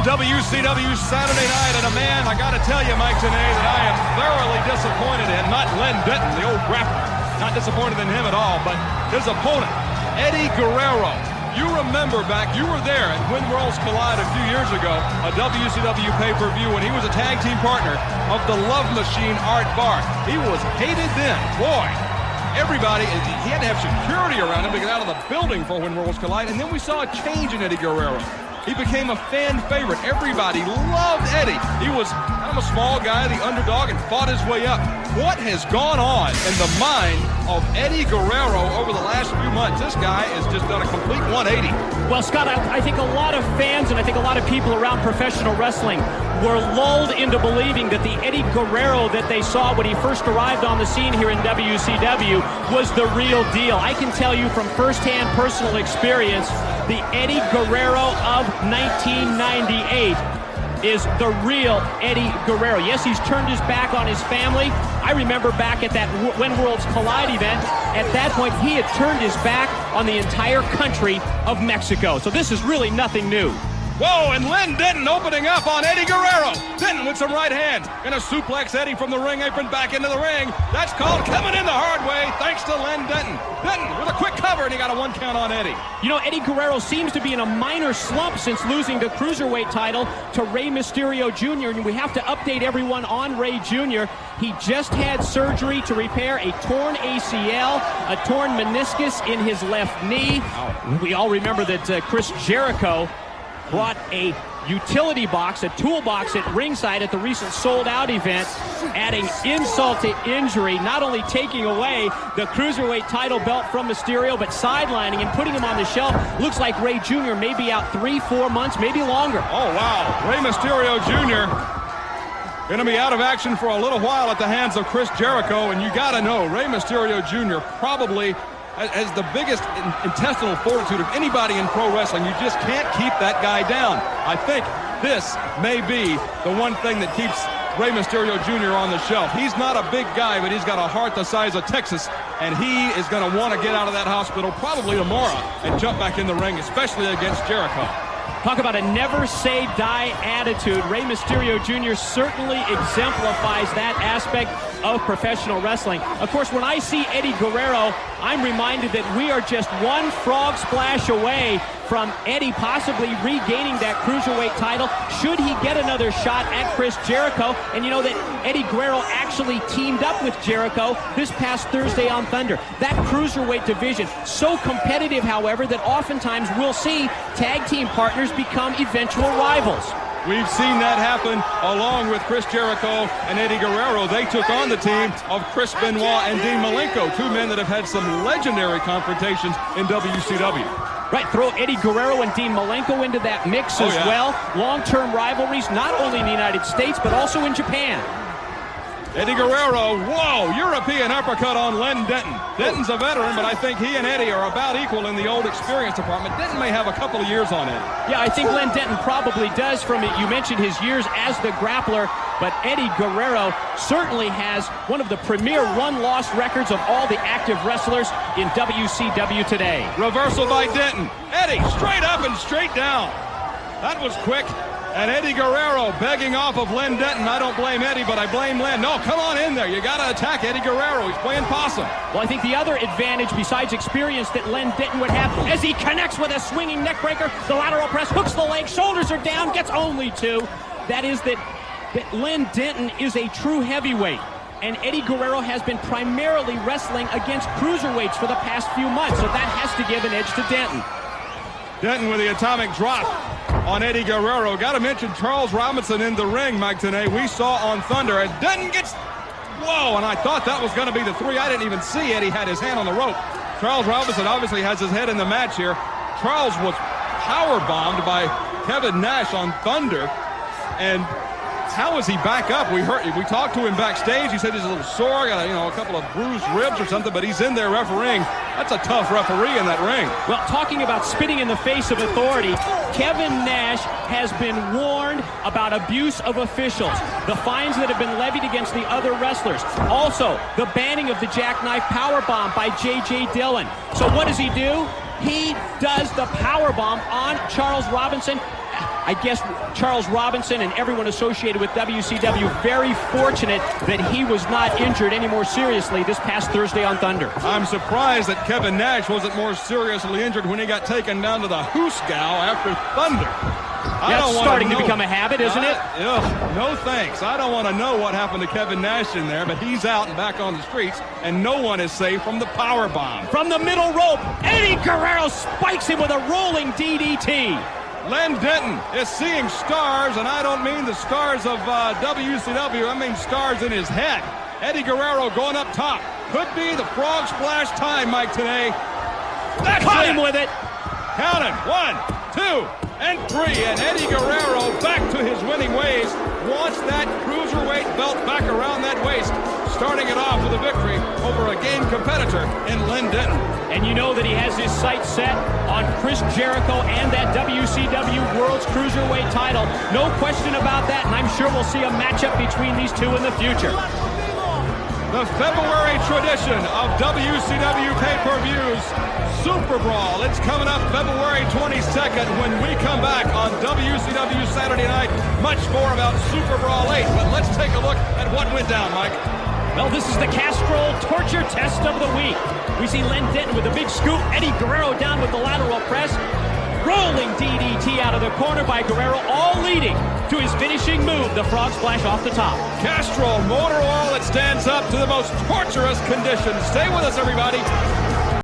WCW Saturday night, and a man, I got to tell you, Mike, today, that I am thoroughly disappointed in. Not Len Denton, the old grappler. Not disappointed in him at all, but his opponent, Eddie Guerrero. You remember back, you were there at When Worlds Collide a few years ago, a WCW pay-per-view, when he was a tag team partner of the Love Machine, Art Barr. He was hated then. Boy, everybody, he had to have security around him to get out of the building for When Worlds Collide, and then we saw a change in Eddie Guerrero. He became a fan favorite. Everybody loved Eddie. He was kind of a small guy, the underdog, and fought his way up. What has gone on in the mind of Eddie Guerrero over the last few months? This guy has just done a complete 180. Well, Scott, I think a lot of fans and I think a lot of people around professional wrestling were lulled into believing that the Eddie Guerrero that they saw when he first arrived on the scene here in WCW was the real deal. I can tell you from firsthand personal experience, the Eddie Guerrero of 1998 is the real Eddie Guerrero. Yes, he's turned his back on his family. I remember back at that When Worlds Collide event, at that point he had turned his back on the entire country of Mexico. So this is really nothing new. Whoa, and Len Denton opening up on Eddie Guerrero. Denton with some right hands. Gonna suplex Eddie from the ring apron back into the ring. That's called coming in the hard way, thanks to Len Denton. Denton with a quick cover, and he got a 1 count on Eddie. You know, Eddie Guerrero seems to be in a minor slump since losing the Cruiserweight title to Rey Mysterio Jr., and we have to update everyone on Rey Jr. He just had surgery to repair a torn ACL, a torn meniscus in his left knee. We all remember that Chris Jericho brought a utility box, a toolbox at ringside at the recent sold-out event, adding insult to injury, not only taking away the Cruiserweight title belt from Mysterio, but sidelining and putting him on the shelf. Looks like Rey Jr. may be out 3-4 months, maybe longer. Oh, wow. Rey Mysterio Jr. going to be out of action for a little while at the hands of Chris Jericho, and you got to know, Rey Mysterio Jr. probably has the biggest intestinal fortitude of anybody in pro wrestling. You just can't keep that guy down. I think this may be the one thing that keeps Rey Mysterio Jr. on the shelf. He's not a big guy, but he's got a heart the size of Texas, and he is going to want to get out of that hospital probably tomorrow and jump back in the ring, especially against Jericho. Talk about a never-say-die attitude. Rey Mysterio Jr. certainly exemplifies that aspect of professional wrestling. Of course, when I see Eddie Guerrero, I'm reminded that we are just one frog splash away from Eddie possibly regaining that Cruiserweight title should he get another shot at Chris Jericho. And you know that Eddie Guerrero actually teamed up with Jericho this past Thursday on Thunder. That Cruiserweight division, so competitive, however, that oftentimes we'll see tag team partners become eventual rivals. We've seen that happen along with Chris Jericho and Eddie Guerrero. They took on the team of Chris Benoit and Dean Malenko, two men that have had some legendary confrontations in WCW. Right, throw Eddie Guerrero and Dean Malenko into that mix as well. Long-term rivalries, not only in the United States, but also in Japan. Eddie Guerrero, whoa, European uppercut on Len Denton. Denton's a veteran, but I think he and Eddie are about equal in the old experience department. Denton may have a couple of years on Eddie. Yeah, I think Len Denton probably does from it. You mentioned his years as the grappler, but Eddie Guerrero certainly has one of the premier one-loss records of all the active wrestlers in WCW today. Reversal by Denton. Eddie, straight up and straight down. That was quick. And Eddie Guerrero begging off of Len Denton. I don't blame Eddie, but I blame Len. No, come on in there. You got to attack Eddie Guerrero. He's playing possum. Well, I think the other advantage besides experience that Len Denton would have as he connects with a swinging neck breaker, the lateral press, hooks the leg, shoulders are down, gets only two. That is that Len Denton is a true heavyweight. And Eddie Guerrero has been primarily wrestling against cruiserweights for the past few months, so that has to give an edge to Denton. Denton with the atomic drop on Eddie Guerrero. Got to mention Charles Robinson in the ring, Mike, today. We saw on Thunder as Denton gets, whoa, and I thought that was going to be the three. I didn't even see Eddie had his hand on the rope. Charles Robinson obviously has his head in the match here. Charles was power bombed by Kevin Nash on Thunder, and how is he back up? We talked to him backstage. He said he's a little sore, got a couple of bruised ribs or something, but he's in there refereeing. That's a tough referee in that ring. Well, talking about spitting in the face of authority, Kevin Nash has been warned about abuse of officials, the fines that have been levied against the other wrestlers, also the banning of the jackknife powerbomb by J.J. Dillon. So what does he do? He does the powerbomb on Charles Robinson. I guess Charles Robinson and everyone associated with WCW very fortunate that he was not injured any more seriously this past Thursday on Thunder. I'm surprised that Kevin Nash wasn't more seriously injured when he got taken down to the Hoosgow after Thunder. That's starting to become a habit, isn't it? No thanks. I don't want to know what happened to Kevin Nash in there, but he's out and back on the streets, and no one is safe from the power bomb. From the middle rope, Eddie Guerrero spikes him with a rolling DDT. Len Denton is seeing stars, and I don't mean the stars of WCW. I mean stars in his head. Eddie Guerrero going up top. Could be the frog splash time, Mike, today. That's Caught him with it. Count it. 1, 2, and 3. And Eddie Guerrero back to his winning ways. Wants that cruiserweight belt back around that waist. Starting it off with a victory over a game competitor in Len Denton. And you know that he has his sights set on Chris Jericho and that WCW World's Cruiserweight title. No question about that, and I'm sure we'll see a matchup between these two in the future. The February tradition of WCW pay-per-views, Super Brawl. It's coming up February 22nd when we come back on WCW Saturday Night. Much more about Super Brawl 8, but let's take a look at what went down, Mike. Well, this is the Castrol torture test of the week. We see Len Denton with a big scoop, Eddie Guerrero down with the lateral press, rolling DDT out of the corner by Guerrero, all leading to his finishing move, the frog splash off the top. Castrol motor oil that stands up to the most torturous conditions. Stay with us, everybody.